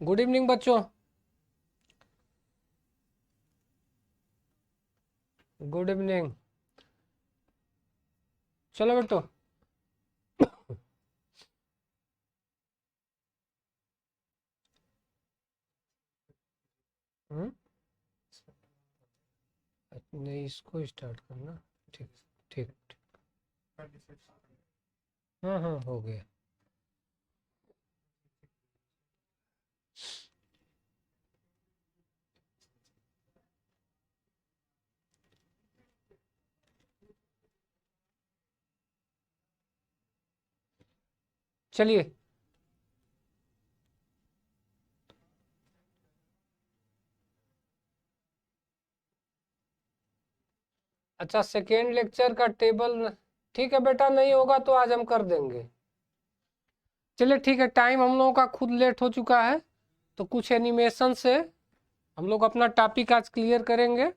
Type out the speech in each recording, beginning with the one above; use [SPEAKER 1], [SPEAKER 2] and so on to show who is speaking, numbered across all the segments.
[SPEAKER 1] Good evening बच्चों, good evening. चलो बेटो, नहीं इसको स्टार्ट करना। ठीक ठीक। हाँ हाँ हो गया। चलिए, अच्छा सेकेंड लेक्चर का टेबल ठीक है बेटा, नहीं होगा तो आज हम कर देंगे। चलिए ठीक है, टाइम हम लोगों का खुद लेट हो चुका है, तो कुछ एनिमेशन से हम लोग अपना टॉपिक आज क्लियर करेंगे।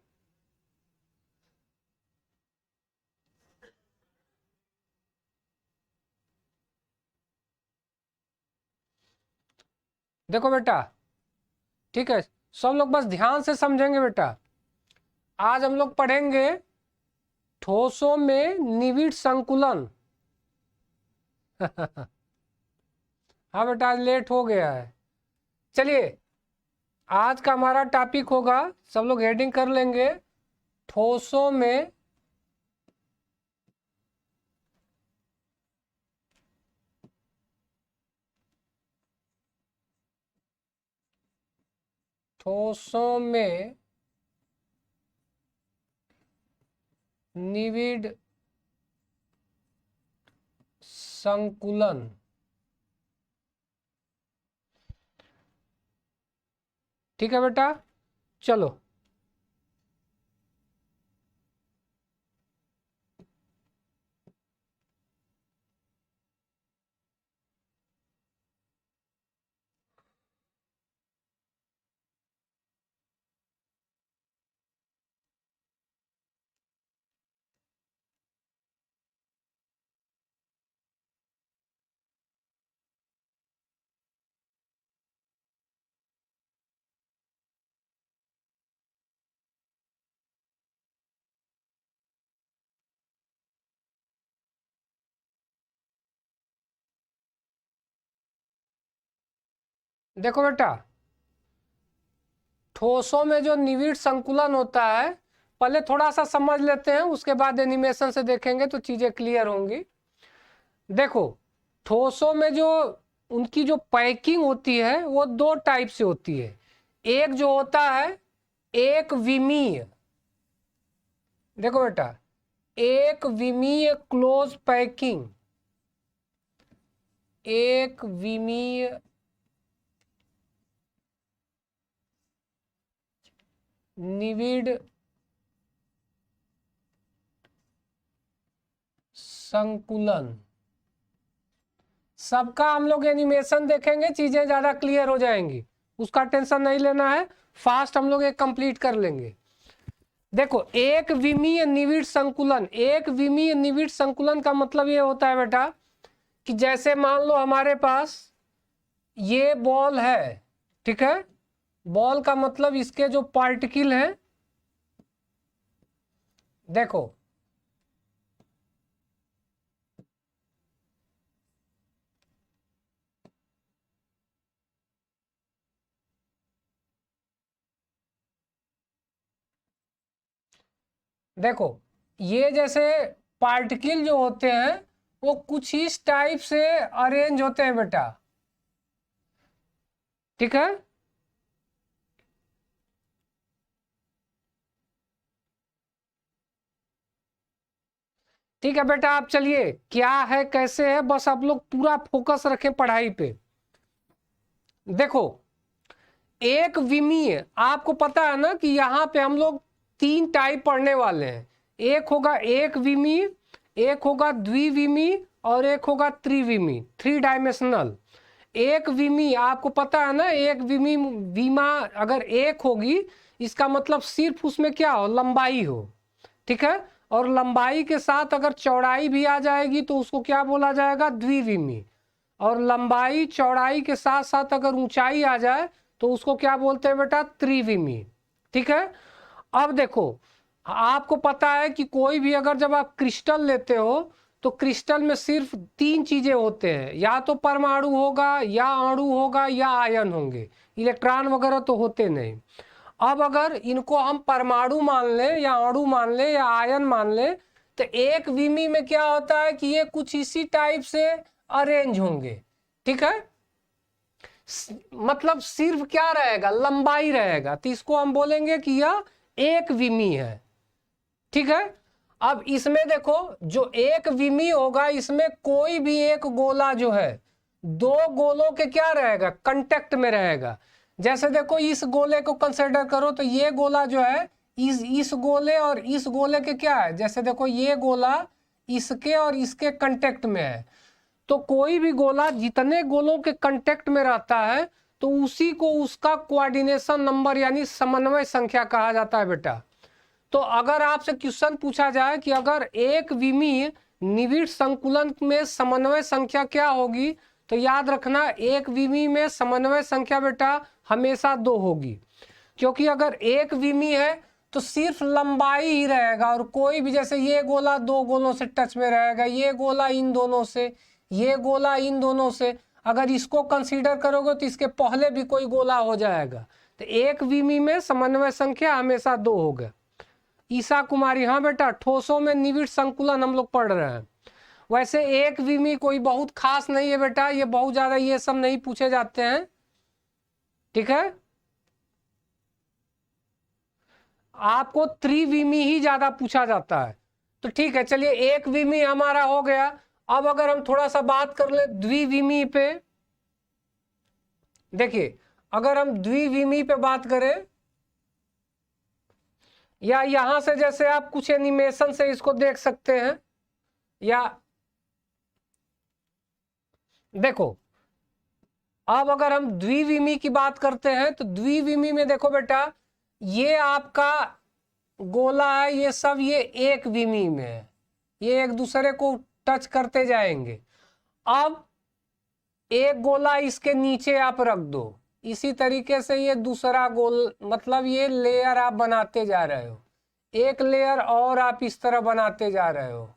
[SPEAKER 1] देखो बेटा, ठीक है, सब लोग बस ध्यान से समझेंगे बेटा। आज हम लोग पढ़ेंगे ठोसों में निविड़ संकुलन। हाँ बेटा, आज लेट हो गया है। चलिए, आज का हमारा टॉपिक होगा, सब लोग हेडिंग कर लेंगे, ठोसों में ठोसों में निविड़ संकुलन। ठीक है बेटा, चलो। देखो बेटा, ठोसों में जो निविड़ संकुलन होता है, पहले थोड़ा सा समझ लेते हैं, उसके बाद एनिमेशन से देखेंगे तो चीजें क्लियर होंगी। देखो, ठोसों में जो उनकी जो पैकिंग होती है वो दो टाइप से होती है। एक जो होता है एक विमीय, देखो बेटा, एक विमीय क्लोज पैकिंग, एक विमीय निविड़ संकुलन। सबका हम लोग एनिमेशन देखेंगे, चीजें ज्यादा क्लियर हो जाएंगी, उसका टेंशन नहीं लेना है। फास्ट हम लोग एक कंप्लीट कर लेंगे। देखो, एक विमीय निविड़ संकुलन, एक विमीय निविड़ संकुलन का मतलब ये होता है बेटा कि जैसे मान लो हमारे पास ये बॉल है, ठीक है, बॉल का मतलब इसके जो पार्टिकल हैं, देखो देखो, ये जैसे पार्टिकल जो होते हैं वो कुछ इस टाइप से अरेंज होते हैं बेटा, ठीक है। ठीक है बेटा, आप चलिए क्या है कैसे है बस आप लोग पूरा फोकस रखें पढ़ाई पे। देखो एक विमीय, आपको पता है ना कि यहाँ पे हम लोग 3 टाइप पढ़ने वाले हैं। एक होगा एक विमीय, एक होगा द्विविमीय और एक होगा त्रिविमीय, 3 डायमेंशनल। एक विमी आपको पता है ना, एक विमी विमा अगर एक होगी इसका मतलब सिर्फ उसमें क्या हो, लंबाई हो। ठीक है, और लंबाई के साथ अगर चौड़ाई भी आ जाएगी तो उसको क्या बोला जाएगा, द्विविमी। और लंबाई चौड़ाई के साथ साथ अगर ऊंचाई आ जाए तो उसको क्या बोलते हैं बेटा, त्रिविमी। ठीक है, अब देखो आपको पता है कि कोई भी अगर जब आप क्रिस्टल लेते हो तो क्रिस्टल में सिर्फ 3 चीजें होते हैं, या तो परमाणु होगा या अणु होगा या आयन होंगे, इलेक्ट्रॉन वगैरह तो होते नहीं। अब अगर इनको हम परमाणु मान लें या अणु मान लें या आयन मान लें तो एक विमी में क्या होता है कि ये कुछ इसी टाइप से अरेंज होंगे। ठीक है, मतलब सिर्फ क्या रहेगा, लंबाई रहेगा, तो इसको हम बोलेंगे कि यह एक विमी है। ठीक है, अब इसमें देखो जो एक विमी होगा इसमें कोई भी एक गोला जो है 2 गोलों के क्या रहेगा, कांटेक्ट में रहेगा। जैसे देखो इस गोले को कंसिडर करो तो ये गोला जो है इस गोले और इस गोले के क्या है, जैसे देखो ये गोला इसके और इसके कांटेक्ट में है। तो कोई भी गोला जितने गोलों के कांटेक्ट में रहता है तो उसी को उसका कोऑर्डिनेशन नंबर यानी समन्वय संख्या कहा जाता है बेटा। तो अगर आपसे क्वेश्चन पूछा जाए कि अगर एक विमीय निविड़ संकुलन में समन्वय संख्या क्या होगी, तो याद रखना एक विमीय में समन्वय संख्या बेटा हमेशा 2 होगी। क्योंकि अगर एक विमीय है तो सिर्फ लंबाई ही रहेगा और कोई भी, जैसे ये गोला 2 गोलों से टच में रहेगा, ये गोला इन दोनों से, ये गोला इन दोनों से, अगर इसको कंसीडर करोगे तो इसके पहले भी कोई गोला हो जाएगा। तो एक विमीय में समन्वय संख्या हमेशा 2 होगा। ईसा कुमारी, हाँ बेटा ठोसों में निविड़ संकुलन हम लोग पढ़ रहे हैं। वैसे एक विमी कोई बहुत खास नहीं है बेटा, ये बहुत ज्यादा ये सब नहीं पूछे जाते हैं। ठीक है, आपको त्रिविमी ही ज्यादा पूछा जाता है। तो ठीक है, चलिए एक विमी हमारा हो गया। अब अगर हम थोड़ा सा बात कर ले द्विविमी पे, देखिए अगर हम द्विविमी पे बात करें या यहां से जैसे आप कुछ एनिमेशन से इसको देख सकते हैं, या देखो अब अगर हम द्विविमी की बात करते हैं तो द्विविमी में देखो बेटा ये आपका गोला है, ये सब ये एक विमी में है, ये एक दूसरे को टच करते जाएंगे। अब एक गोला इसके नीचे आप रख दो, इसी तरीके से ये दूसरा गोल, मतलब ये लेयर आप बनाते जा रहे हो, एक लेयर और आप इस तरह बनाते जा रहे हो।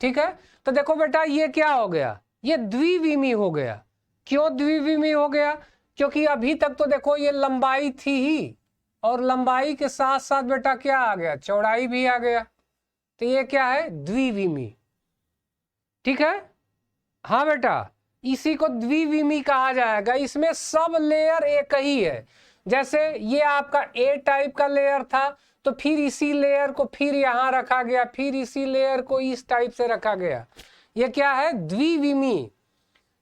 [SPEAKER 1] ठीक है, तो देखो बेटा ये क्या हो गया, ये द्विविमी हो गया। क्यों द्विविमी हो गया, क्योंकि अभी तक तो देखो ये लंबाई थी ही, और लंबाई के साथ साथ बेटा क्या आ गया, चौड़ाई भी आ गया, तो ये क्या है, द्विविमी। ठीक है, हाँ बेटा इसी को द्विविमी कहा जाएगा। इसमें सब लेयर एक ही है, जैसे ये आपका ए टाइप का लेयर था तो फिर इसी लेयर को फिर यहां रखा गया, फिर इसी लेयर को इस टाइप से रखा गया, ये क्या है, द्विविमी।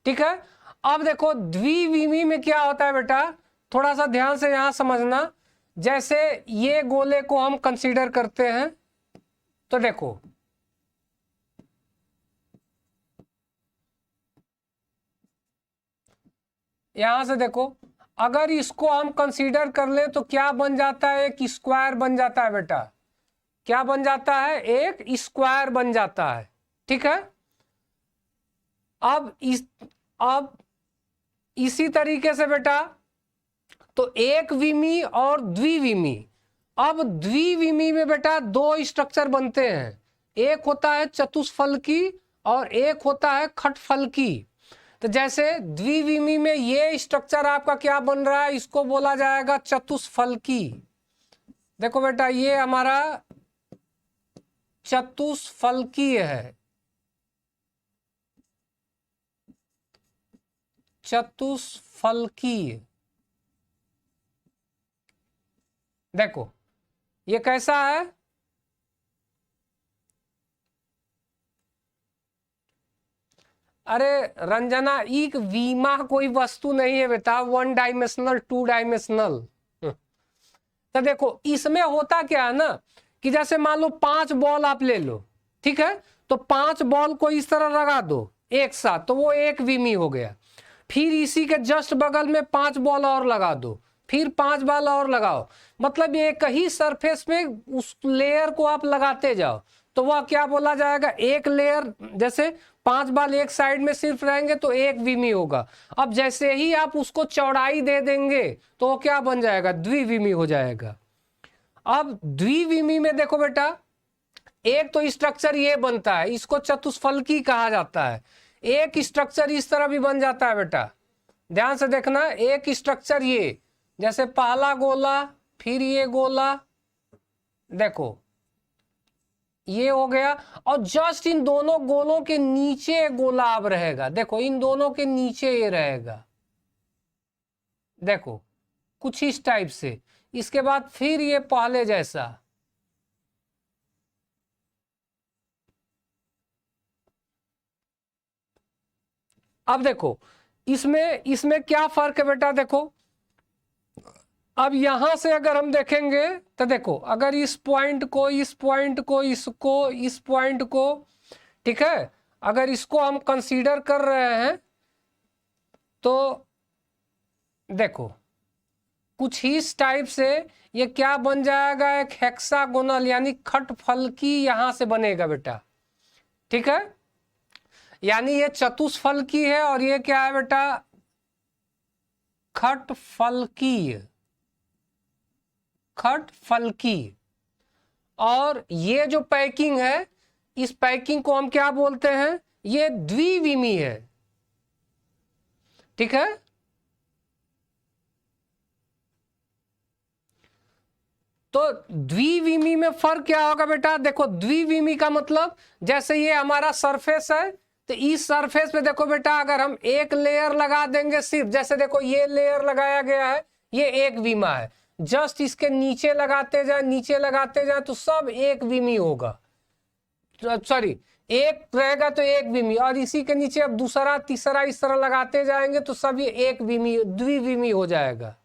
[SPEAKER 1] ठीक है, अब देखो द्विविमी में क्या होता है बेटा, थोड़ा सा ध्यान से यहां समझना। जैसे ये गोले को हम कंसीडर करते हैं तो देखो यहां से देखो, अगर इसको हम कंसीडर कर ले तो क्या बन जाता है, एक स्क्वायर बन जाता है बेटा, क्या बन जाता है, एक स्क्वायर बन जाता है। ठीक है, अब इसी तरीके से बेटा तो एक विमी और द्विविमी, अब द्विविमी में बेटा 2 स्ट्रक्चर बनते हैं, एक होता है चतुष्फलकी और एक होता है खटफलकी। तो जैसे द्विविमी में ये स्ट्रक्चर आपका क्या बन रहा है, इसको बोला जाएगा चतुष्फलकी। देखो बेटा ये हमारा चतुष्फलकीय है, चतुष्फलकीय। देखो ये कैसा है, अरे रंजना, एक वीमा कोई वस्तु नहीं है बेटा, 1 डायमेंशनल 2 डायमेंशनल। तो देखो इसमें होता क्या है ना कि जैसे मान लो 5 बॉल आप ले लो, ठीक है, तो 5 बॉल को इस तरह लगा दो एक साथ, तो वो एक विमी हो गया। फिर इसी के जस्ट बगल में 5 बॉल और लगा दो, फिर 5 बॉल और लगाओ, मतलब एक ही सरफेस में उस लेयर को आप लगाते जाओ, तो वह क्या बोला जाएगा, एक लेयर। जैसे 5 बॉल एक साइड में सिर्फ रहेंगे तो एक विमी होगा। अब जैसे ही आप उसको चौड़ाई दे देंगे तो वो क्या बन जाएगा, द्विविमी हो जाएगा। अब द्विविमी में देखो बेटा, एक तो स्ट्रक्चर ये बनता है, इसको चतुष्फलकी कहा जाता है। एक स्ट्रक्चर इस तरह भी बन जाता है बेटा, ध्यान से देखना, एक स्ट्रक्चर ये, जैसे पहला गोला, फिर ये गोला, देखो ये हो गया, और जस्ट इन दोनों गोलों के नीचे एक गोला अब रहेगा, देखो इन दोनों के नीचे ये रहेगा, देखो कुछ इस टाइप से। इसके बाद फिर ये पहले जैसा, अब देखो इसमें इसमें क्या फर्क है बेटा, देखो अब यहां से अगर हम देखेंगे तो देखो, अगर इस पॉइंट को, इस पॉइंट को, इसको, इस पॉइंट को, ठीक है, अगर इसको हम कंसीडर कर रहे हैं तो देखो कुछ इस टाइप से ये क्या बन जाएगा, एक हेक्सागोनल यानी खटफलकी यहां से बनेगा बेटा, ठीक है, यानी ये चतुष्फलकी है और ये क्या है बेटा, खटफलकी, खटफलकी। और ये जो पैकिंग है, इस पैकिंग को हम क्या बोलते हैं, ये द्विविमी है, ठीक है। तो द्विविमी में फर्क क्या होगा बेटा, देखो द्विविमी का मतलब, जैसे ये हमारा सरफेस है, तो इस सरफेस पे देखो बेटा, अगर हम एक लेयर लगा देंगे सिर्फ, जैसे देखो ये लेयर लगाया गया है, ये एक विमा है, जस्ट इसके नीचे लगाते जाए, नीचे लगाते जाए तो सब एक विमी होगा, सॉरी एक रहेगा तो एक विमी, और इसी के नीचे अब दूसरा तीसरा इस तरह लगाते जाएंगे तो सब ये एक विमी, द्विविमी हो जाएगा,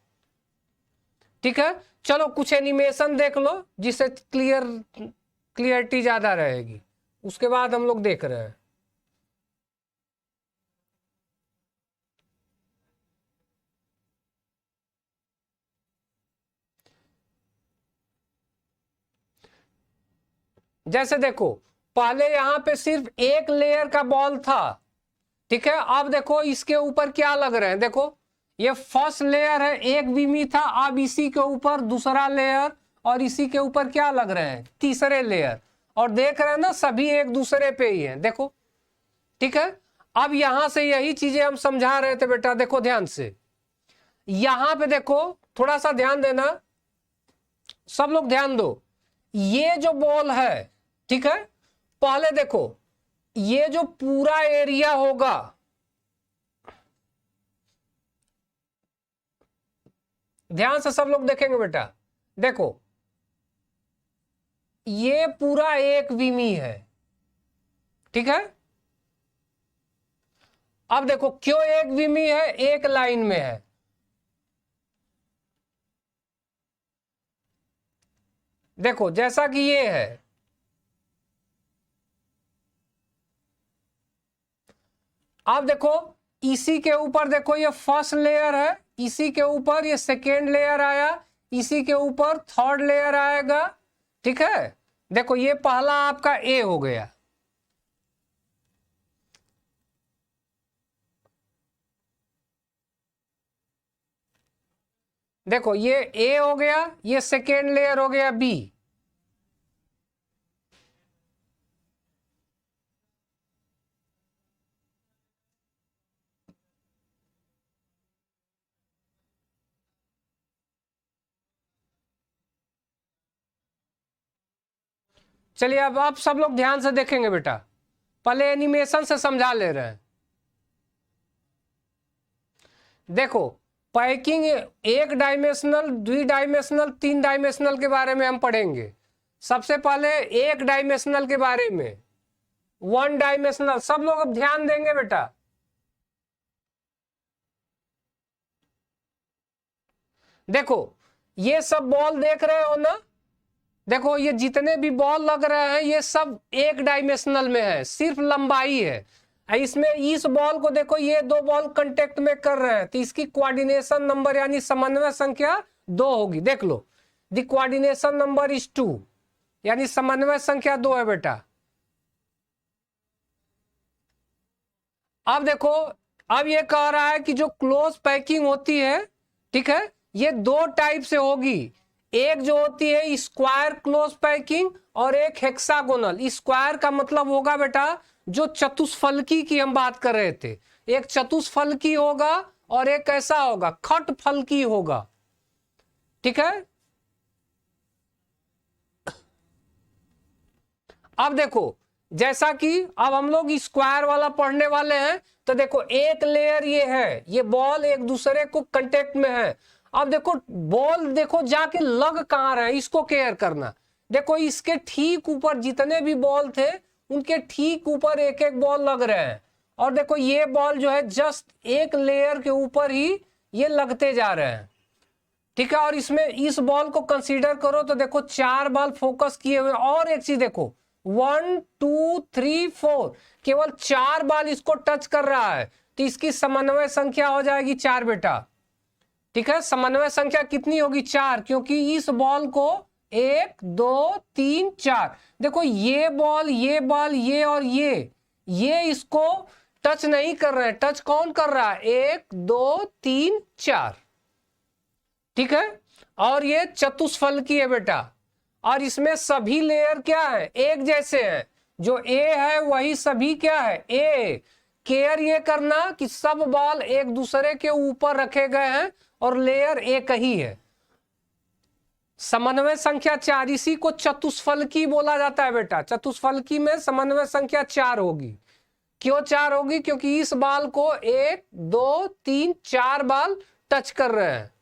[SPEAKER 1] ठीक है। चलो कुछ एनिमेशन देख लो जिससे क्लियरिटी ज्यादा रहेगी, उसके बाद हम लोग देख रहे हैं। जैसे देखो पहले यहां पे सिर्फ एक लेयर का बॉल था, ठीक है, अब देखो इसके ऊपर क्या लग रहे हैं, देखो ये फर्स्ट लेयर है, एक विमी था, अब इसी के ऊपर दूसरा लेयर, और इसी के ऊपर क्या लग रहे हैं, तीसरे लेयर, और देख रहे हैं ना सभी एक दूसरे पे ही है, देखो, ठीक है। अब यहां से यही चीजें हम समझा रहे थे बेटा, देखो ध्यान से, यहां पे देखो थोड़ा सा ध्यान देना, सब लोग ध्यान दो, ये जो बॉल है, ठीक है, पहले देखो ये जो पूरा एरिया होगा, ध्यान से सब लोग देखेंगे बेटा, देखो ये पूरा एक विमी है, ठीक है। अब देखो क्यों एक विमी है, एक लाइन में है, देखो जैसा कि ये है, अब देखो इसी के ऊपर देखो ये फर्स्ट लेयर है, इसी के ऊपर ये सेकेंड लेयर आया, इसी के ऊपर थर्ड लेयर आएगा, ठीक है। देखो ये पहला आपका ए हो गया, देखो ये ए हो गया, ये सेकेंड लेयर हो गया बी, चलिए अब आप सब लोग ध्यान से देखेंगे बेटा, पहले एनिमेशन से समझा ले रहे हैं। देखो पैकिंग एक डायमेंशनल, 2 डायमेंशनल, 3 डायमेंशनल के बारे में हम पढ़ेंगे। सबसे पहले एक डायमेंशनल के बारे में, वन डायमेंशनल। सब लोग अब ध्यान देंगे बेटा। देखो ये सब बॉल देख रहे हो ना, देखो ये जितने भी बॉल लग रहे हैं ये सब एक डायमेंशनल में है, सिर्फ लंबाई है। इसमें इस बॉल को देखो, ये दो बॉल कांटेक्ट में कर रहे हैं, तो इसकी कोऑर्डिनेशन नंबर यानी समन्वय संख्या 2 होगी। देख लो, द कोऑर्डिनेशन नंबर इज 2, यानी समन्वय संख्या 2 है बेटा। अब देखो, अब ये कह रहा है कि जो क्लोज पैकिंग होती है, ठीक है, ये दो टाइप से होगी। एक जो होती है स्क्वायर क्लोज पैकिंग और एक हेक्सागोनल। स्क्वायर का मतलब होगा बेटा जो चतुष्फलकी की हम बात कर रहे थे, एक चतुष्फलकी होगा और एक कैसा होगा, खट फलकी होगा, ठीक है। अब देखो, जैसा कि अब हम लोग स्क्वायर वाला पढ़ने वाले हैं, तो देखो एक लेयर ये है, ये बॉल एक दूसरे को कांटेक्ट में है। अब देखो बॉल देखो जाके लग कहां रहे हैं, इसको केयर करना। देखो इसके ठीक ऊपर जितने भी बॉल थे उनके ठीक ऊपर एक एक बॉल लग रहे हैं, और देखो ये बॉल जो है जस्ट एक लेयर के ऊपर ही ये लगते जा रहे हैं, ठीक है। और इसमें इस बॉल को कंसीडर करो तो देखो 4 बॉल फोकस किए हुए। और एक चीज देखो, 1 2 3 4, केवल 4 बॉल इसको टच कर रहा है, तो इसकी समन्वय संख्या हो जाएगी 4 बेटा, ठीक है। समन्वय संख्या कितनी होगी, 4, क्योंकि इस बॉल को 1 2 3 4, देखो ये बॉल ये और ये इसको टच नहीं कर रहे हैं। टच कौन कर रहा है, 1 2 3 4, ठीक है। और ये चतुष्फलकी है बेटा, और इसमें सभी लेयर क्या है, एक जैसे हैं। जो ए है वही सभी क्या है, ए। केयर ये करना कि सब बॉल एक दूसरे के ऊपर रखे गए हैं और लेयर एक ही है। समन्वय संख्या 4, इसी को चतुष्फलकी बोला जाता है बेटा। चतुष्फलकी में समन्वय संख्या 4 होगी। क्यों 4 होगी, क्योंकि इस बॉल को 1 2 3 4 बॉल टच कर रहे हैं।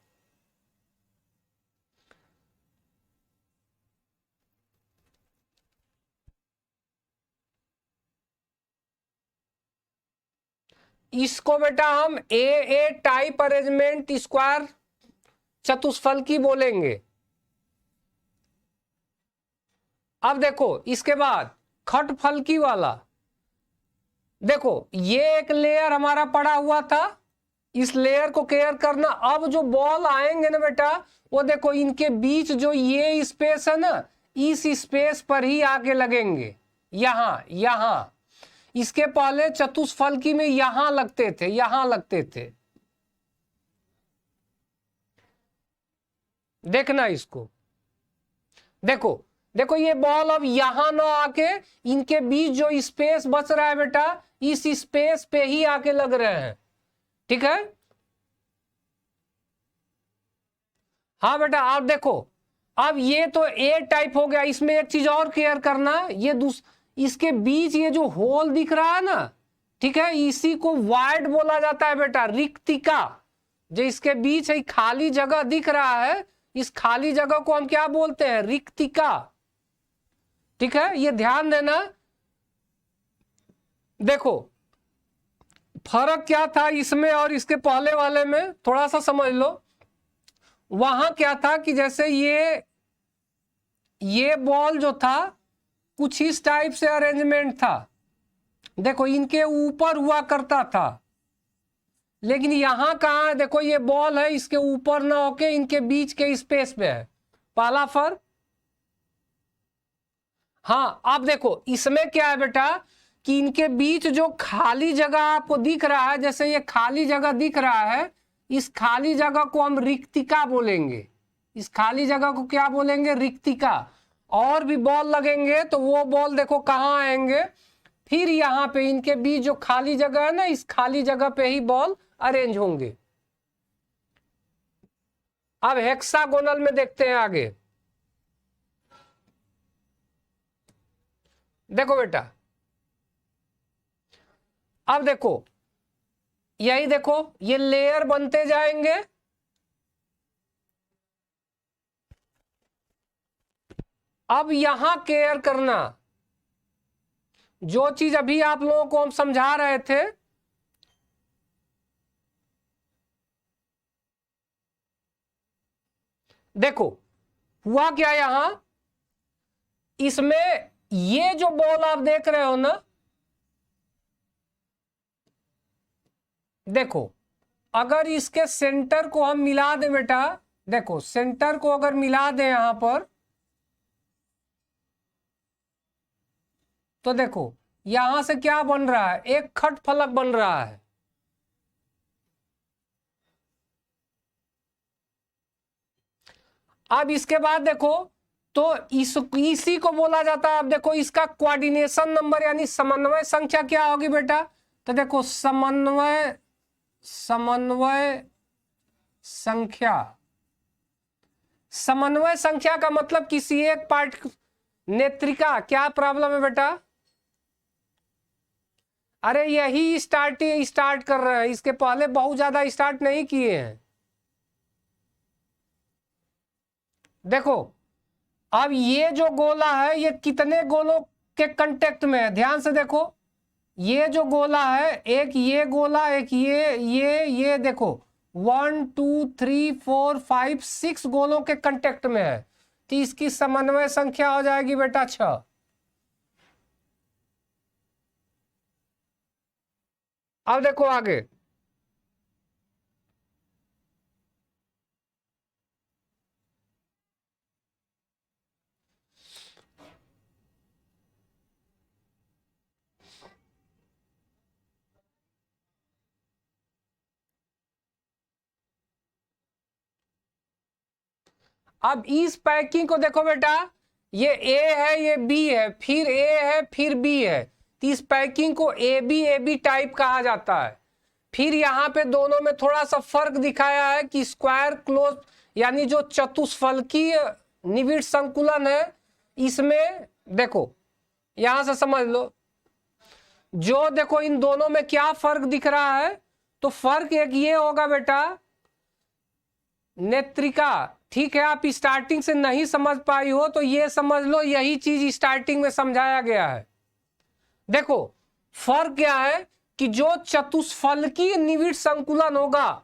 [SPEAKER 1] इसको बेटा हम ए टाइप अरेंजमेंट स्क्वायर चतुष्फलकी बोलेंगे। अब देखो इसके बाद खट फलकी वाला, देखो ये एक लेयर हमारा पड़ा हुआ था, इस लेयर को केयर करना। अब जो बॉल आएंगे ना बेटा, वो देखो इनके बीच जो ये स्पेस है ना, इस स्पेस पर ही आके लगेंगे, यहां। इसके पहले चतुष्फलकी में यहां लगते थे, देखना इसको। देखो ये बॉल अब यहां ना आके इनके बीच जो स्पेस बच रहा है बेटा, इस स्पेस पे ही आके लग रहे हैं, ठीक है। हाँ बेटा, आप देखो अब ये तो ए टाइप हो गया। इसमें एक चीज और केयर करना, ये इसके बीच ये जो होल दिख रहा है ना, ठीक है, इसी को वाइड बोला जाता है बेटा, रिक्तिका। जो इसके बीच है खाली जगह दिख रहा है, इस खाली जगह को हम क्या बोलते हैं, रिक्तिका, ठीक है। ये ध्यान देना। देखो फर्क क्या था इसमें और इसके पहले वाले में, थोड़ा सा समझ लो। वहां क्या था कि जैसे ये बॉल जो था कुछ इस टाइप से अरेंजमेंट था, देखो इनके ऊपर हुआ करता था, लेकिन यहां कहां है, देखो ये बॉल है इसके ऊपर ना होके इनके बीच के स्पेस पे है। पहला फर्क। हाँ अब देखो इसमें क्या है बेटा कि इनके बीच जो खाली जगह आपको दिख रहा है, जैसे ये खाली जगह दिख रहा है, इस खाली जगह को हम रिक्तिका बोलेंगे। इस खाली जगह को क्या बोलेंगे, रिक्तिका। और भी बॉल लगेंगे तो वो बॉल देखो कहाँ आएंगे, फिर यहाँ पे इनके बीच जो खाली जगह है ना, इस खाली जगह पे ही बॉल अरेंज होंगे। अब हेक्सागोनल में देखते हैं आगे। देखो बेटा, अब देखो यही देखो ये लेयर बनते जाएंगे। अब यहां केयर करना, जो चीज अभी आप लोगों को हम समझा रहे थे, देखो हुआ क्या यहां, इसमें ये जो बॉल आप देख रहे हो ना, देखो अगर इसके सेंटर को हम मिला दें बेटा, देखो सेंटर को अगर मिला दें यहां पर, तो देखो यहां से क्या बन रहा है, एक खट फलक बन रहा है। अब इसके बाद देखो, तो इसी को बोला जाता है, अब देखो इसका कोऑर्डिनेशन नंबर यानी समन्वय संख्या क्या होगी बेटा, तो देखो समन्वय संख्या, समन्वय संख्या का मतलब किसी एक पार्ट नेत्रिका, क्या प्रॉब्लम है बेटा, अरे यही स्टार्ट कर रहे हैं, इसके पहले बहुत ज्यादा स्टार्ट नहीं किए हैं। देखो अब ये जो गोला है ये कितने गोलों के कांटेक्ट में है, ध्यान से देखो, ये जो गोला है, एक ये गोला, एक ये देखो 1 2 3 4 5 6 गोलों के कांटेक्ट में है, तो इसकी समन्वय संख्या हो जाएगी बेटा 6। अब देखो आगे, अब इस पैकिंग को देखो बेटा, ये ए है, ये बी है, फिर ए है, फिर बी है, तो इस पैकिंग को ए बी टाइप कहा जाता है। फिर यहाँ पे दोनों में थोड़ा सा फर्क दिखाया है कि स्क्वायर क्लोज यानी जो चतुष्फलकीय निविड़ संकुलन है, इसमें देखो यहां से समझ लो, जो देखो इन दोनों में क्या फर्क दिख रहा है, तो फर्क एक ये होगा बेटा, नेत्रिका, ठीक है, आप स्टार्टिंग से नहीं समझ पाई हो तो ये समझ लो यही चीज स्टार्टिंग में समझाया गया है। देखो फर्क क्या है कि जो चतुष्फलकीय निविड़ संकुलन होगा,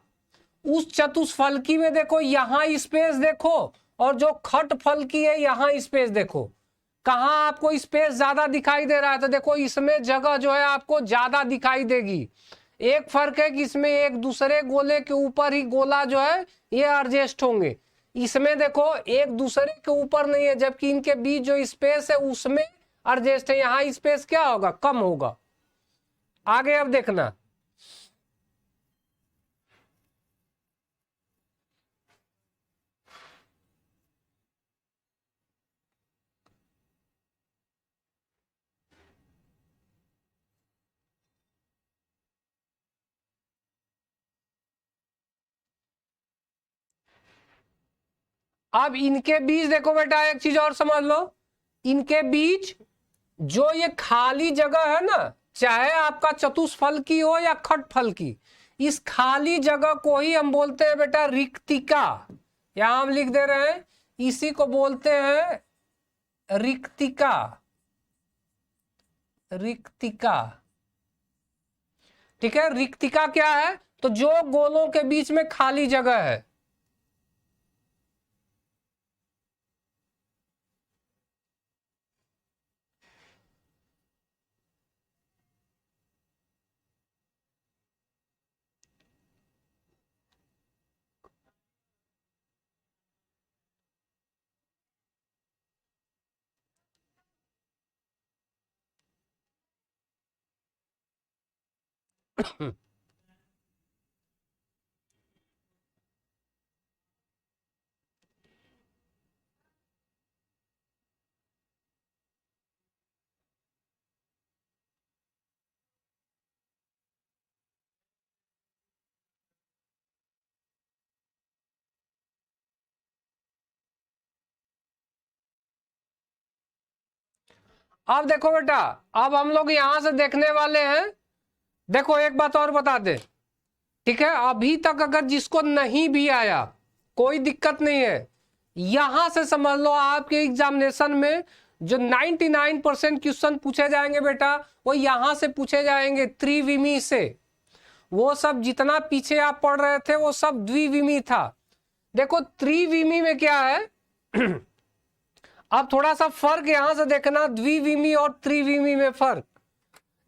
[SPEAKER 1] उस चतुष्फलकी में देखो यहां स्पेस देखो, और जो खट फलकी है यहां स्पेस देखो, कहां आपको स्पेस ज्यादा दिखाई दे रहा है, तो देखो इसमें जगह जो है आपको ज्यादा दिखाई देगी। एक फर्क है कि इसमें एक दूसरे गोले के ऊपर ही गोला जो है ये एडजस्ट होंगे, इसमें देखो एक दूसरे के ऊपर नहीं है, जबकि इनके बीच जो स्पेस है उसमें एडजस्ट है, यहां स्पेस क्या होगा, कम होगा। आगे अब देखना, अब इनके बीच देखो बेटा एक चीज और समझ लो, इनके बीच जो ये खाली जगह है ना, चाहे आपका चतुष्फलकी हो या खटफलकी, इस खाली जगह को ही हम बोलते हैं बेटा रिक्तिका। यहां हम लिख दे रहे हैं, इसी को बोलते हैं रिक्तिका, रिक्तिका, ठीक है। रिक्तिका क्या है, तो जो गोलों के बीच में खाली जगह है। अब देखो बेटा, अब हम लोग यहां से देखने वाले हैं, देखो एक बात और बता दे, ठीक है, अभी तक अगर जिसको नहीं भी आया कोई दिक्कत नहीं है, यहां से समझ लो आपके एग्जामिनेशन में जो 99% क्वेश्चन पूछे जाएंगे बेटा वो यहां से पूछे जाएंगे, त्रिविमी से। वो सब जितना पीछे आप पढ़ रहे थे वो सब द्विविमी था। देखो त्रिविमी में क्या है अब थोड़ा सा फर्क यहां से देखना, द्विविमी और त्रिविमी में फर्क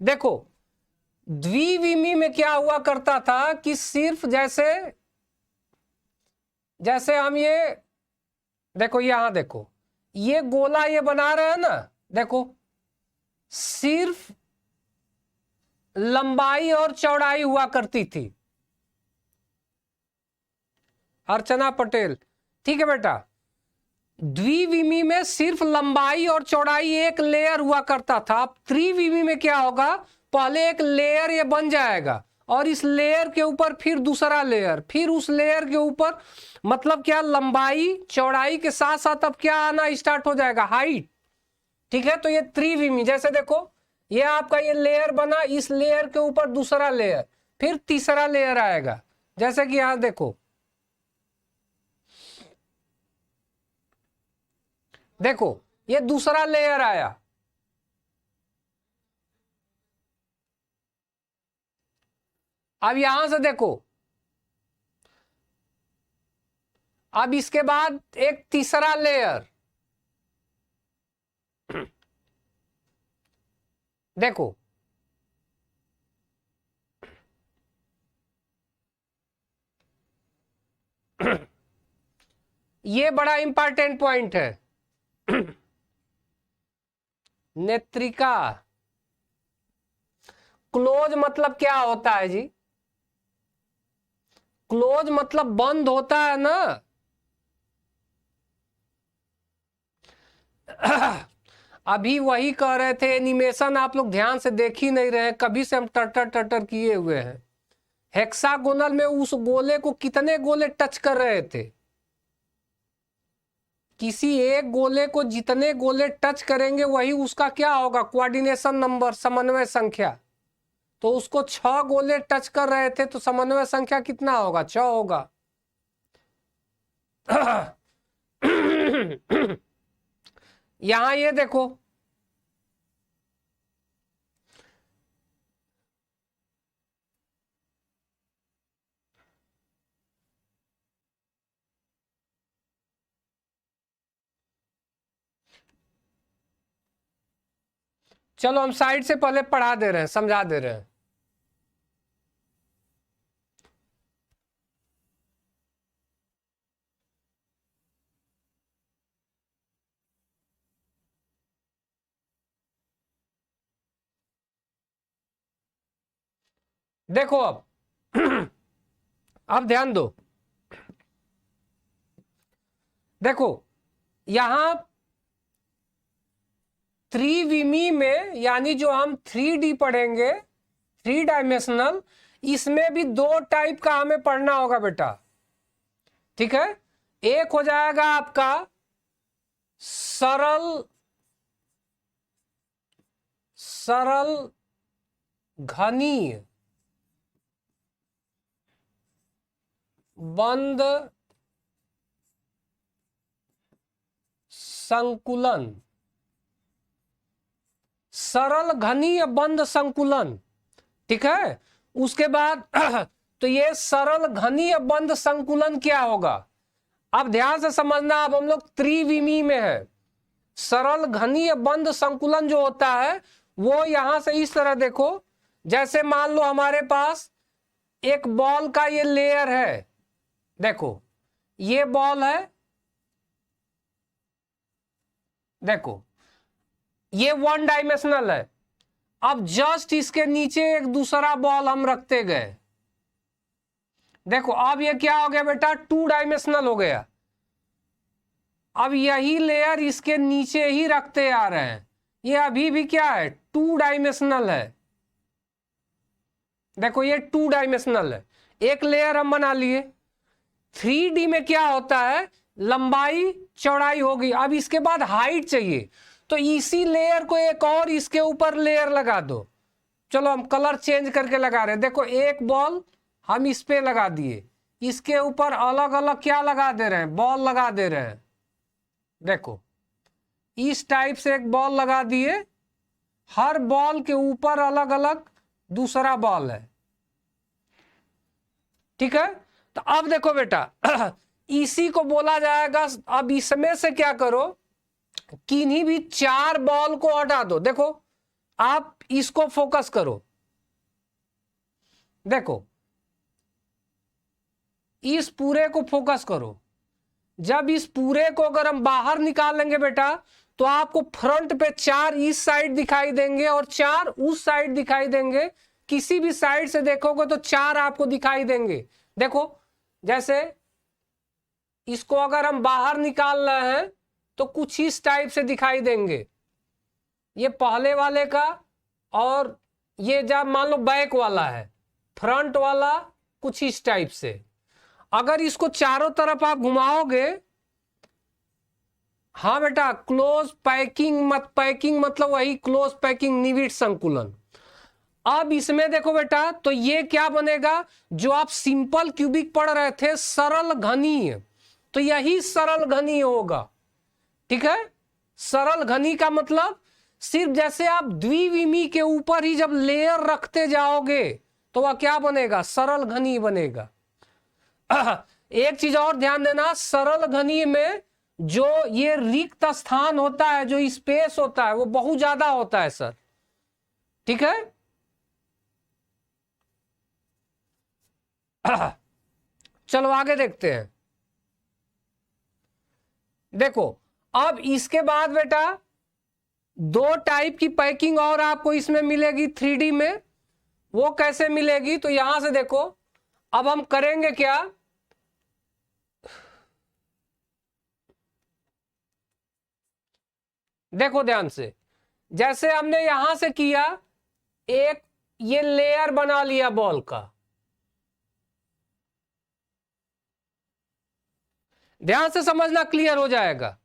[SPEAKER 1] देखो। द्विविमी में क्या हुआ करता था कि सिर्फ जैसे हम ये देखो, यहां देखो ये गोला ये बना रहे हैं ना, देखो सिर्फ लंबाई और चौड़ाई हुआ करती थी। अर्चना पटेल, ठीक है बेटा। द्विविमी में सिर्फ लंबाई और चौड़ाई एक लेयर हुआ करता था। अब त्रिविमी में क्या होगा, पहले एक लेयर ये बन जाएगा और इस लेयर के ऊपर फिर दूसरा लेयर, फिर उस लेयर के ऊपर, मतलब क्या, लंबाई चौड़ाई के साथ साथ अब क्या आना स्टार्ट हो जाएगा, हाइट। ठीक है, तो ये त्रिविमी, जैसे देखो ये आपका ये लेयर बना, इस लेयर के ऊपर दूसरा लेयर, फिर तीसरा लेयर आएगा, जैसे कि यहां देखो, देखो ये दूसरा लेयर आया। अब यहां से देखो, अब इसके बाद एक तीसरा लेयर, देखो ये बड़ा इंपॉर्टेंट पॉइंट है। नेत्रिका, क्लोज मतलब क्या होता है जी? क्लोज मतलब बंद होता है ना। अभी वही कह रहे थे, एनिमेशन आप लोग ध्यान से देख ही नहीं रहे, कभी से हम टटर टटर किए हुए हैं। हेक्सागोनल में उस गोले को कितने गोले टच कर रहे थे? किसी एक गोले को जितने गोले टच करेंगे वही उसका क्या होगा, कोऑर्डिनेशन नंबर, समन्वय संख्या। तो उसको 6 गोले टच कर रहे थे तो समन्वय संख्या कितना होगा, 6 होगा। यहां ये देखो, चलो हम साइड से पहले पढ़ा दे रहे हैं, समझा दे रहे हैं। देखो अब ध्यान दो, देखो यहां त्रिविमी में, यानी जो हम 3D पढ़ेंगे, 3 डायमेंशनल, इसमें भी 2 टाइप का हमें पढ़ना होगा बेटा। ठीक है, एक हो जाएगा आपका सरल घनीय बंद संकुलन, सरल घनीय बंद संकुलन। ठीक है, उसके बाद तो ये सरल घनीय बंद संकुलन क्या होगा, अब ध्यान से समझना। अब हम लोग त्रिविमी में है। सरल घनीय बंद संकुलन जो होता है वो यहां से इस तरह देखो, जैसे मान लो हमारे पास एक बॉल का ये लेयर है, देखो ये बॉल है, देखो ये 1 डायमेंशनल है। अब जस्ट इसके नीचे एक दूसरा बॉल हम रखते गए, देखो अब ये क्या हो गया बेटा, 2 डायमेंशनल हो गया। अब यही लेयर इसके नीचे ही रखते आ रहे हैं, ये अभी भी क्या है, 2 डायमेंशनल है। देखो ये 2 डायमेंशनल है, एक लेयर हम बना लिए। 3D में क्या होता है, लंबाई चौड़ाई होगी, अब इसके बाद हाइट चाहिए, तो इसी लेयर को एक और इसके ऊपर लेयर लगा दो। चलो हम कलर चेंज करके लगा रहे हैं, देखो एक बॉल हम इस पे लगा दिए, इसके ऊपर अलग अलग क्या लगा दे रहे हैं, बॉल लगा दे रहे हैं। देखो इस टाइप से एक बॉल लगा दिए, हर बॉल के ऊपर अलग अलग दूसरा बॉल है। ठीक है, तो अब देखो बेटा इसी को बोला जाएगा। अब इसमें से क्या करो, किन्हीं भी 4 बॉल को हटा दो। देखो आप इसको फोकस करो, देखो इस पूरे को फोकस करो। जब इस पूरे को अगर हम बाहर निकालेंगे बेटा, तो आपको फ्रंट पे 4 इस साइड दिखाई देंगे और 4 उस साइड दिखाई देंगे। किसी भी साइड से देखोगे तो 4 आपको दिखाई देंगे। देखो जैसे इसको अगर हम बाहर निकाल रहे हैं तो कुछ इस टाइप से दिखाई देंगे, ये पहले वाले का, और ये जब मान लो बैक वाला है, फ्रंट वाला कुछ इस टाइप से। अगर इसको चारों तरफ आप घुमाओगे, हाँ बेटा क्लोज पैकिंग पैकिंग मतलब वही क्लोज पैकिंग निविड संकुलन। अब इसमें देखो बेटा, तो ये क्या बनेगा, जो आप सिंपल क्यूबिक पढ़ रहे थे सरल घनीय, तो यही सरल घनीय होगा। ठीक है, सरल घनी का मतलब सिर्फ जैसे आप द्विविमी के ऊपर ही जब लेयर रखते जाओगे तो वह क्या बनेगा, सरल घनी बनेगा। एक चीज और ध्यान देना, सरल घनी में जो ये रिक्त स्थान होता है, जो स्पेस होता है, वो बहुत ज्यादा होता है सर। ठीक है, चलो आगे देखते हैं। देखो अब इसके बाद बेटा 2 टाइप की पैकिंग और आपको इसमें मिलेगी 3D में। वो कैसे मिलेगी, तो यहां से देखो, अब हम करेंगे क्या, देखो ध्यान से, जैसे हमने यहां से किया, एक ये लेयर बना लिया बॉल का, ध्यान से समझना, क्लियर हो जाएगा।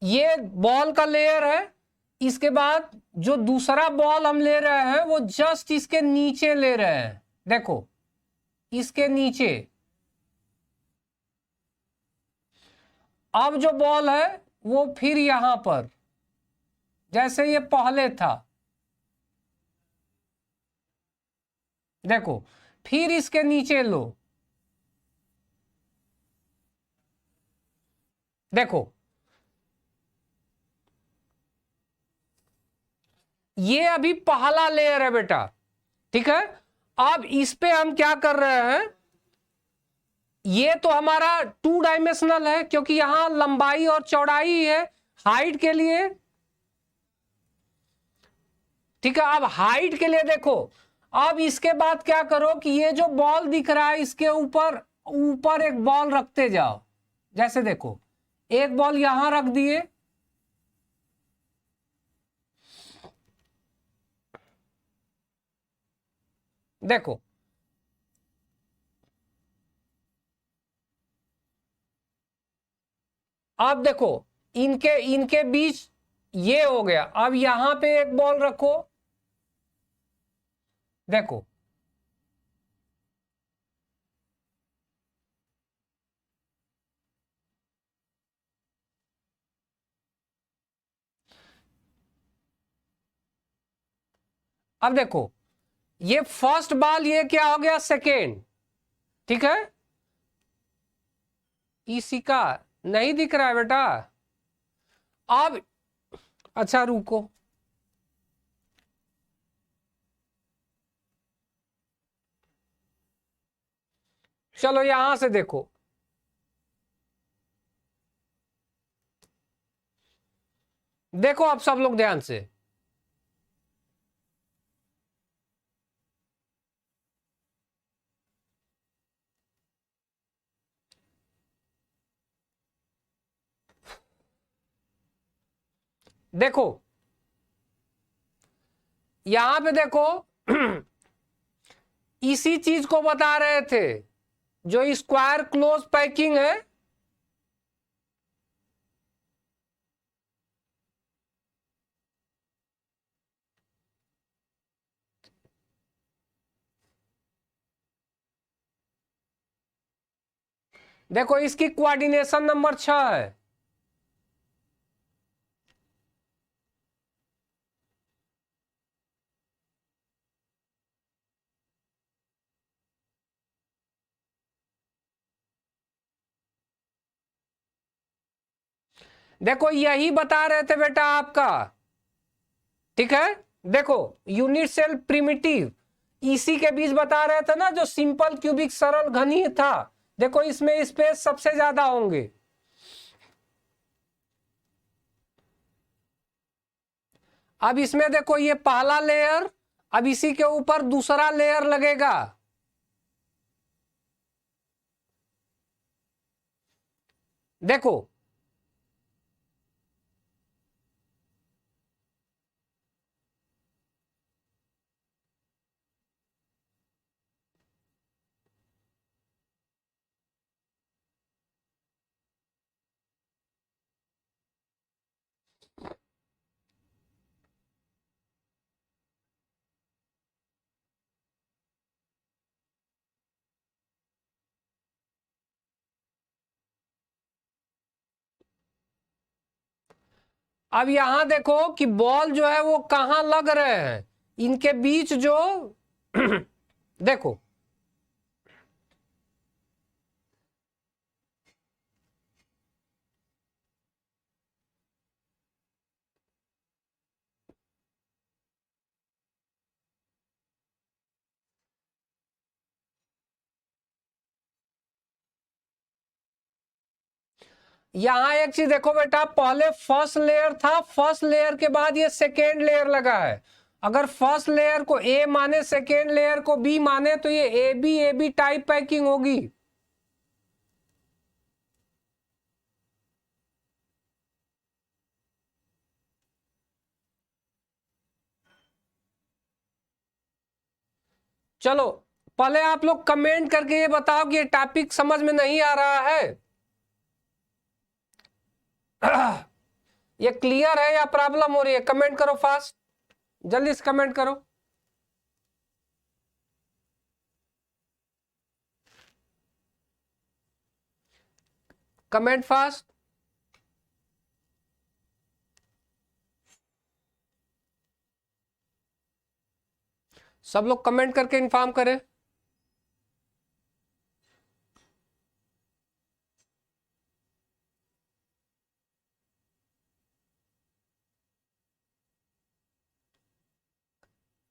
[SPEAKER 1] ये बॉल का लेयर है, इसके बाद जो दूसरा बॉल हम ले रहे हैं वो जस्ट इसके नीचे ले रहे हैं। देखो इसके नीचे, अब जो बॉल है वो फिर यहां पर, जैसे ये पहले था, देखो फिर इसके नीचे लो, देखो ये अभी पहला लेयर है बेटा। ठीक है, अब इस पे हम क्या कर रहे हैं, ये तो हमारा 2 डायमेंशनल है क्योंकि यहां लंबाई और चौड़ाई है हाइट के लिए। ठीक है, अब हाइट के लिए देखो, अब इसके बाद क्या करो कि ये जो बॉल दिख रहा है इसके ऊपर ऊपर एक बॉल रखते जाओ। जैसे देखो एक बॉल यहां रख दिए, देखो अब देखो इनके इनके बीच ये हो गया। अब यहां पे एक बॉल रखो, देखो अब देखो ये फर्स्ट बॉल, ये क्या हो गया, सेकेंड। ठीक है, इसी का नहीं दिख रहा है बेटा। अब अच्छा रुको, चलो यहां से देखो, देखो अब सब लोग ध्यान से, देखो यहां पे देखो इसी चीज को बता रहे थे, जो स्क्वायर क्लोज पैकिंग है। देखो इसकी कोऑर्डिनेशन नंबर 6 है। देखो यही बता रहे थे बेटा आपका, ठीक है। देखो यूनिट सेल प्रिमिटिव, इसी के बीच बता रहे थे ना, जो सिंपल क्यूबिक सरल घनीय था। देखो इसमें स्पेस सबसे ज्यादा होंगे। अब इसमें देखो ये पहला लेयर, अब इसी के ऊपर दूसरा लेयर लगेगा। देखो अब यहां देखो कि बॉल जो है वो कहां लग रहे हैं, इनके बीच जो देखो यहां एक चीज देखो बेटा, पहले फर्स्ट लेयर था, फर्स्ट लेयर के बाद ये सेकेंड लेयर लगा है। अगर फर्स्ट लेयर को ए माने, सेकेंड लेयर को बी माने, तो ये ए बी टाइप पैकिंग होगी। चलो पहले आप लोग कमेंट करके ये बताओ कि ये टॉपिक समझ में नहीं आ रहा है। ये क्लियर है या प्रॉब्लम हो रही है? कमेंट करो फास्ट, जल्दी से कमेंट करो। Comment fast. सब लोग कमेंट करके इन्फॉर्म करें।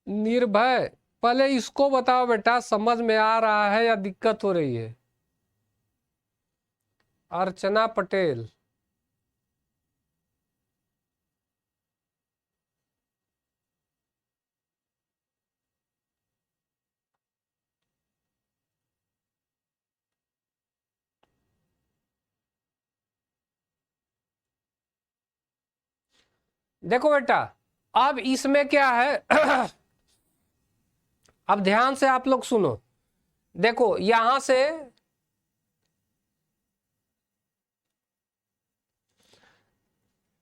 [SPEAKER 1] निर्भय, पहले इसको बताओ बेटा, समझ में आ रहा है या दिक्कत हो रही है? अर्चना पटेल, देखो बेटा अब इसमें क्या है अब ध्यान से आप लोग सुनो। देखो यहां से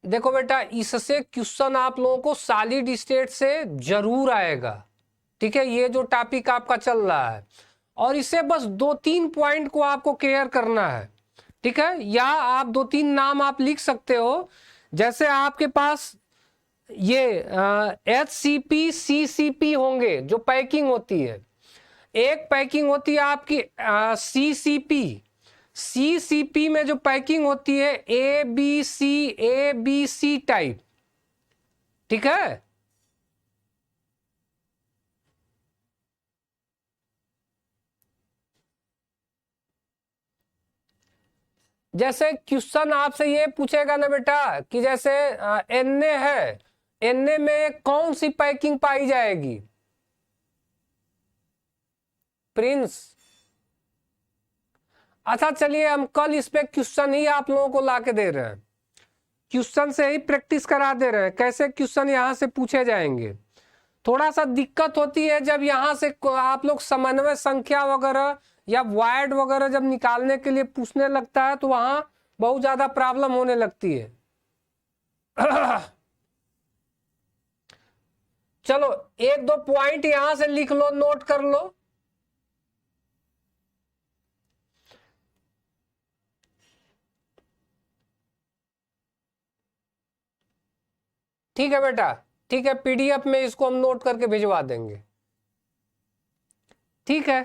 [SPEAKER 1] देखो बेटा, इससे क्वेश्चन आप लोगों को सॉलिड स्टेट से जरूर आएगा, ठीक है। ये जो टॉपिक आपका चल रहा है, और इसे बस 2-3 पॉइंट को आपको क्लियर करना है, ठीक है। या आप 2-3 नाम आप लिख सकते हो, जैसे आपके पास ये HCP CCP होंगे जो पैकिंग होती है। एक पैकिंग होती है आपकी CCP। CCP में जो पैकिंग होती है ABC टाइप, ठीक है। जैसे क्वेश्चन आपसे ये पूछेगा ना बेटा कि जैसे Na है, Na में कौन सी पैकिंग पाई जाएगी? प्रिंस, अच्छा चलिए हम कल इस पे क्वेश्चन ही आप लोगों को ला के दे रहे हैं, क्वेश्चन से ही प्रैक्टिस करा दे रहे हैं, कैसे क्वेश्चन यहां से पूछे जाएंगे। थोड़ा सा दिक्कत होती है जब यहां से आप लोग समन्वय संख्या वगैरह या वार्ड वगैरह जब निकालने के लिए पूछने लगता है, तो वहां बहुत ज्यादा प्रॉब्लम होने लगती है। चलो 1-2 पॉइंट यहां से लिख लो, नोट कर लो। ठीक है बेटा, ठीक है, PDF में इसको हम नोट करके भिजवा देंगे, ठीक है।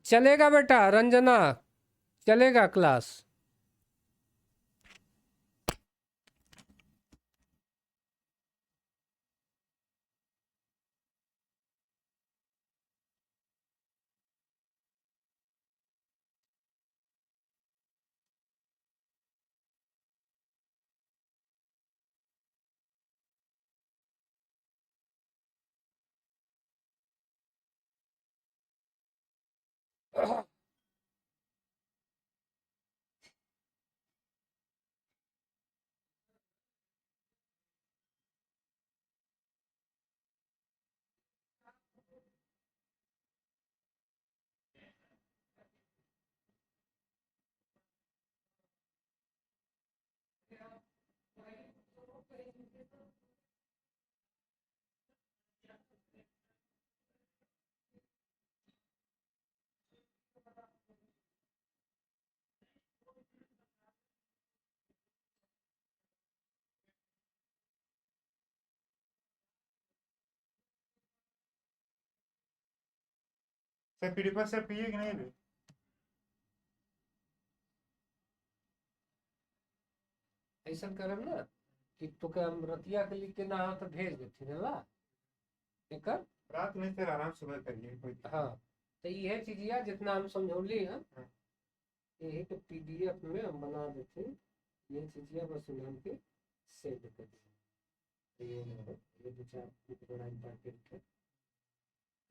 [SPEAKER 1] चलेगा बेटा रंजना, चलेगा क्लास।
[SPEAKER 2] सर पीडीएफ सर पिए कि नहीं अभी?
[SPEAKER 1] ऐसा करम ना कि तो के हम रतिया के लिख के ना हो तो भेज देती ना एकर।
[SPEAKER 2] रात में सर आराम सुबह करिए कोई दिक्कत
[SPEAKER 1] हाँ तो ये चीजिया जितना हम समझौली है
[SPEAKER 2] हाँ।
[SPEAKER 1] यही तो पीडीएफ में हम बना देते हैं। ये चीजिया बस उन्हें के सेव कर देते हैं। ये दो चार बड़ा इम्पोर्टेंट है।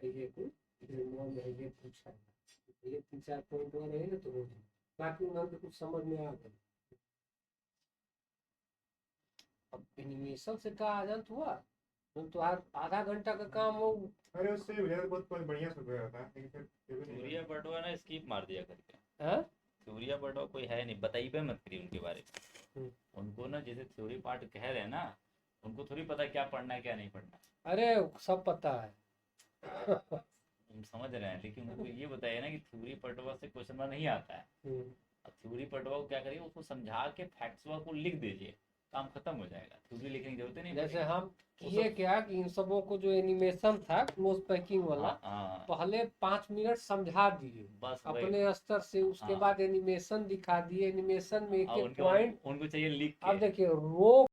[SPEAKER 1] ये को रिमूव में ये पूछा है, ये 3-4 पॉइंट और रहेगा तो हो जाए, बाकी उन्हें तो कुछ समझ में आ गया। अब एनिमेशन से का आजंत हुआ तो आधा घंटा का काम हो।
[SPEAKER 2] अरे उससे भैया बहुत बढ़िया सुन रहा था लेकिन फिर भी नहीं
[SPEAKER 3] सूर्या बटवा ना स्किप मार दिया करके।
[SPEAKER 1] हाँ
[SPEAKER 3] सूर्या बटवा कोई है नहीं, बताइए पे मत करिए उनके बारे में। उनको ना जैसे थ्योरी पार्ट कह रहे हैं ना, उनको थोड़ी पता क्या पढ़ना है क्या नहीं पढ़ना।
[SPEAKER 1] अरे सब पता है।
[SPEAKER 3] हम समझ रहे हैं, लेकिन उनको ये बताइए ना कि थ्योरी पटवा से क्वेश्चन नहीं आता है। अब थ्योरी पटवा को क्या करिए, उसको समझा के फैक्ट्स को लिख दीजिए, काम खत्म हो जाएगा। थ्योरी लिखने की जरूरत नहीं
[SPEAKER 1] जैसे
[SPEAKER 3] पड़ेगी।
[SPEAKER 1] हम किए क्या कि इन सबों को जो एनिमेशन था क्लोज पैकिंग वाला
[SPEAKER 3] हाँ,
[SPEAKER 1] पहले 5 मिनट समझा दिए
[SPEAKER 3] बस वही।
[SPEAKER 1] अपने स्तर से, उसके
[SPEAKER 3] हाँ।
[SPEAKER 1] बाद एनिमेशन दिखा दिए, एनिमेशन में एक
[SPEAKER 3] अब
[SPEAKER 1] एक
[SPEAKER 3] उनको
[SPEAKER 1] पॉइंट।
[SPEAKER 3] उनको चाहिए लिख
[SPEAKER 1] अब
[SPEAKER 3] के।
[SPEAKER 1] देखिए रो